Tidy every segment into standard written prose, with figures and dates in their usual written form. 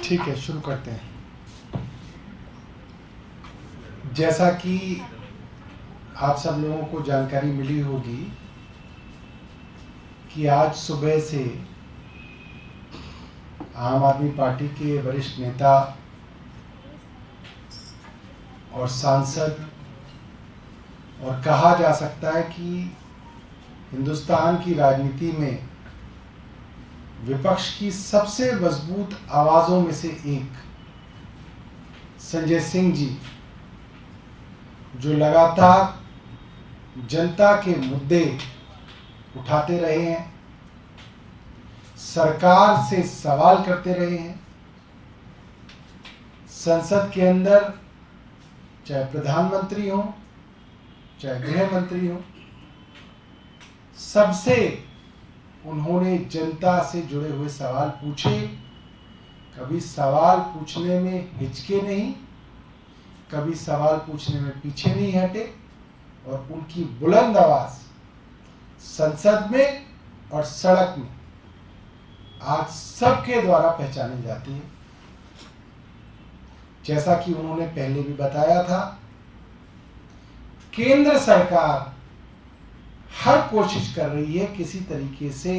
ठीक है, शुरू करते हैं। जैसा कि आप सब लोगों को जानकारी मिली होगी कि आज सुबह से आम आदमी पार्टी के वरिष्ठ नेता और सांसद, और कहा जा सकता है कि हिंदुस्तान की राजनीति में विपक्ष की सबसे मजबूत आवाज़ों में से एक संजय सिंह जी, जो लगातार जनता के मुद्दे उठाते रहे हैं, सरकार से सवाल करते रहे हैं, संसद के अंदर चाहे प्रधानमंत्री हो चाहे गृह मंत्री हो, सबसे उन्होंने जनता से जुड़े हुए सवाल पूछे। कभी सवाल पूछने में हिचके नहीं, कभी सवाल पूछने में पीछे नहीं हटे, और उनकी बुलंद आवाज संसद में और सड़क में आज सबके द्वारा पहचानी जाती है। जैसा कि उन्होंने पहले भी बताया था, केंद्र सरकार हर कोशिश कर रही है किसी तरीके से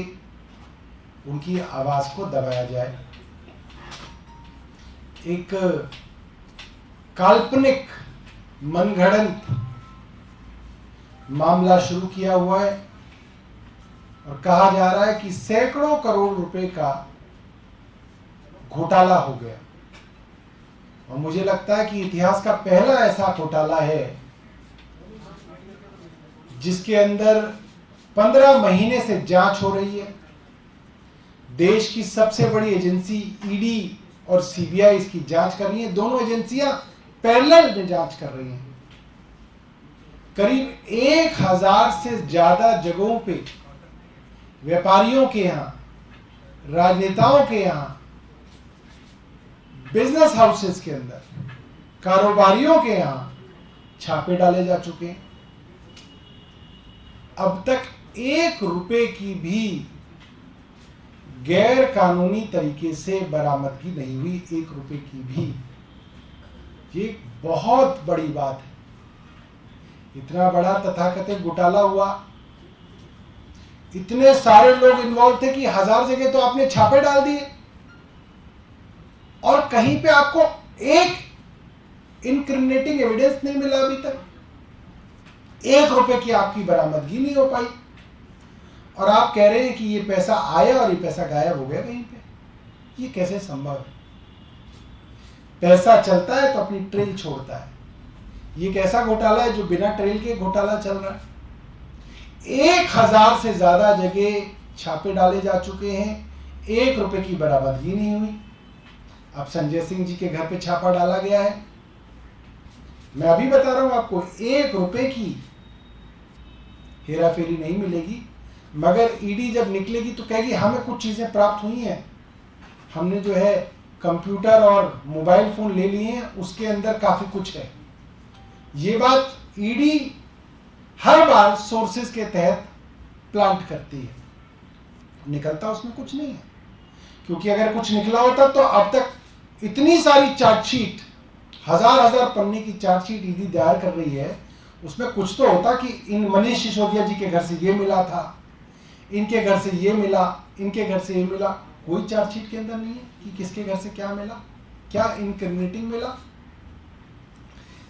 उनकी आवाज को दबाया जाए। एक काल्पनिक मनगढ़ंत मामला शुरू किया हुआ है और कहा जा रहा है कि सैकड़ों करोड़ रुपए का घोटाला हो गया, और मुझे लगता है कि इतिहास का पहला ऐसा घोटाला है जिसके अंदर 15 महीने से जांच हो रही है। देश की सबसे बड़ी एजेंसी ईडी और सीबीआई इसकी जांच कर रही है। दोनों एजेंसियां पैरेलल में जांच कर रही हैं। करीब 1000 से ज्यादा जगहों पे व्यापारियों के यहां, राजनेताओं के यहां, बिजनेस हाउसेस के अंदर, कारोबारियों के यहां छापे डाले जा चुके हैं। अब तक 1 रुपए की भी गैर कानूनी तरीके से बरामदगी नहीं हुई, 1 रुपए की भी। ये बहुत बड़ी बात है। इतना बड़ा तथाकथित घोटाला हुआ, इतने सारे लोग इन्वॉल्व थे कि 1000 जगह तो आपने छापे डाल दिए, और कहीं पे आपको एक इनक्रिमिनेटिंग एविडेंस नहीं मिला अभी तक। 1 रुपए की आपकी बरामदगी नहीं हो पाई, और आप कह रहे हैं कि ये पैसा आया और ये पैसा गायब हो गया कहीं पे। ये कैसे संभव है? पैसा चलता है तो अपनी ट्रेल छोड़ता है। ये कैसा घोटाला है जो बिना ट्रेल के घोटाला चल रहा है? 1000 से ज्यादा जगह छापे डाले जा चुके हैं, 1 रुपए की बरामदगी नहीं हुई। अब संजय सिंह जी के घर पे छापा डाला गया है। मैं अभी बता रहा हूं आपको, 1 रुपए की हेराफेरी नहीं मिलेगी, मगर ईडी जब निकलेगी तो कहेगी हमें कुछ चीजें प्राप्त हुई हैं, हमने जो है कंप्यूटर और मोबाइल फोन ले लिए हैं, उसके अंदर काफी कुछ है। ये बात ईडी हर बार सोर्सेस के तहत प्लांट करती है, निकलता उसमें कुछ नहीं है। क्योंकि अगर कुछ निकला होता तो अब तक इतनी सारी चार्जशीट, हजार पन्ने की चार्जशीट ईडी दायर कर रही है, उसमें कुछ तो होता कि इन मनीष सिसोदिया जी के घर से ये मिला था, इनके घर से ये मिला, इनके घर से ये मिला। कोई चार्जशीट के अंदर नहीं है कि किसके घर से क्या मिला, क्या इनक्रिमिनेटिंग मिला।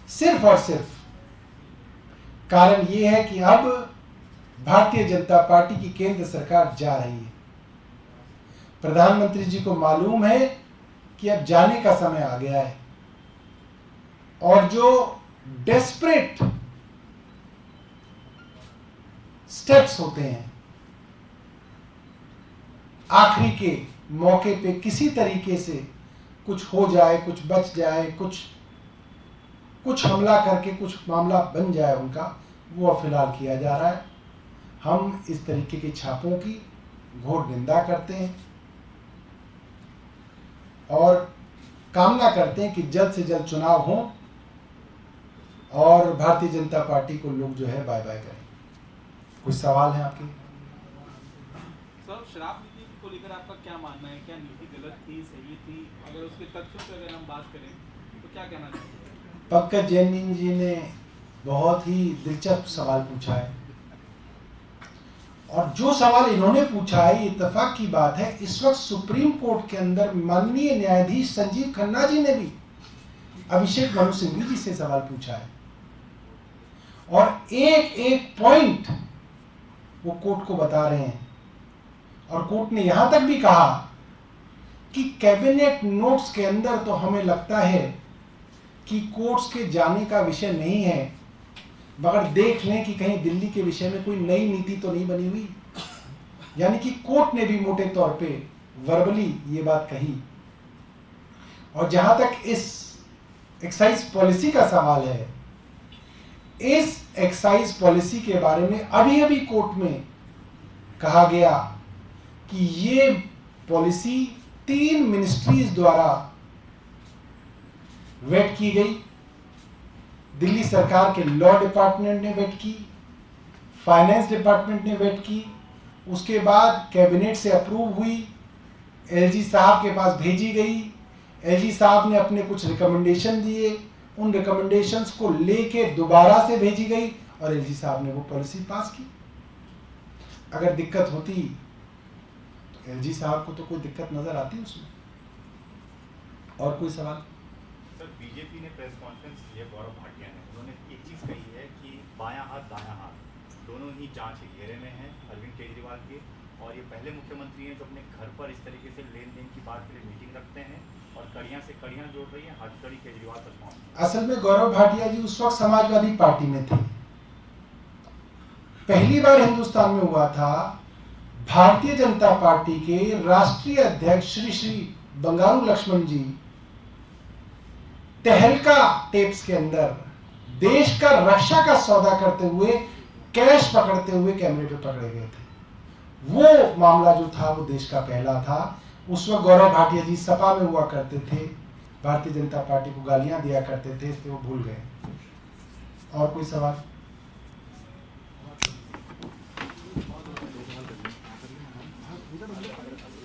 सिर्फ और सिर्फ कारण ये है कि अब भारतीय जनता पार्टी की केंद्र सरकार जा रही है। प्रधानमंत्री जी को मालूम है कि अब जाने का समय आ गया है, और जो डेस्परेट स्टेप्स होते हैं आखिरी के मौके पे, किसी तरीके से कुछ हो जाए, कुछ बच जाए, कुछ हमला करके कुछ मामला बन जाए उनका, वो फिलहाल किया जा रहा है। हम इस तरीके के छापों की घोर निंदा करते हैं और कामना करते हैं कि जल्द से जल्द चुनाव हो और भारतीय जनता पार्टी को लोग जो है बाय बाय करें। कुछ सवाल है आपके? सर, शराब नीति को लेकर आपका क्या मानना है? क्या नीति गलत थी, सही थी? अगर उसके तथ्यों से अगर हम बात करें तो क्या कहना चाहिए? पंकज जैन जी ने बहुत ही दिलचस्प सवाल पूछा है, और जो सवाल इन्होंने पूछा है, इत्तेफाक की बात है, इस वक्त सुप्रीम कोर्ट के अंदर माननीय न्यायाधीश संजीव खन्ना जी ने भी अभिषेक मनु सिंघवी जी से सवाल पूछा है, और एक एक पॉइंट वो कोर्ट को बता रहे हैं। और कोर्ट ने यहां तक भी कहा कि कैबिनेट नोट्स के अंदर तो हमें लगता है कि कोर्ट्स के जाने का विषय नहीं है, मगर देख लें कि कहीं दिल्ली के विषय में कोई नई नीति तो नहीं बनी हुई। यानी कि कोर्ट ने भी मोटे तौर पे वर्बली ये बात कही। और जहां तक इस एक्साइज पॉलिसी का सवाल है, इस एक्साइज पॉलिसी के बारे में अभी अभी कोर्ट में कहा गया कि ये पॉलिसी 3 मिनिस्ट्रीज द्वारा वेट की गई। दिल्ली सरकार के लॉ डिपार्टमेंट ने वेट की, फाइनेंस डिपार्टमेंट ने वेट की, उसके बाद कैबिनेट से अप्रूव हुई, एलजी साहब के पास भेजी गई, एलजी साहब ने अपने कुछ रिकमेंडेशन दिए, उन रिकमेंडेशंस को लेके दोबारा से भेजी गई और एलजी साहब ने वो पॉलिसी पास की। अगर दिक्कत होती तो एलजी साहब को तो कोई दिक्कत नजर आती उसमें। और कोई सवाल? सर, बीजेपी ने प्रेस कॉन्फ्रेंस की है, गौरव भाटिया ने, उन्होंने एक चीज़ कही है कि बायां हाथ दायां हाथ दोनों ही जांच के घेरे में हैं अरविंद केजरीवाल के, और ये पहले मुख्यमंत्री हैं जो अपने घर पर इस तरीके से लेन देन की बात के लिए मीटिंग रखते हैं और कड़ियां से कड़ियां जोड़ रही हैं, हथकड़ी केजरीवाल तक पहुंच। असल में गौरव भाटिया जी उस वक्त समाजवादी पार्टी में थे। पहली बार हिंदुस्तान में हुआ था, भारतीय जनता पार्टी के राष्ट्रीय अध्यक्ष श्री बंगारू लक्ष्मण जी तहलका टेप्स के अंदर देश का रक्षा का सौदा करते हुए, कैश पकड़ते हुए कैमरे पे पकड़े गए थे। वो मामला जो था वो देश का पहला था। उस वक्त गौरव भाटिया जी सपा में हुआ करते थे, भारतीय जनता पार्टी को गालियां दिया करते थे, इसलिए वो भूल गए। और कोई सवाल?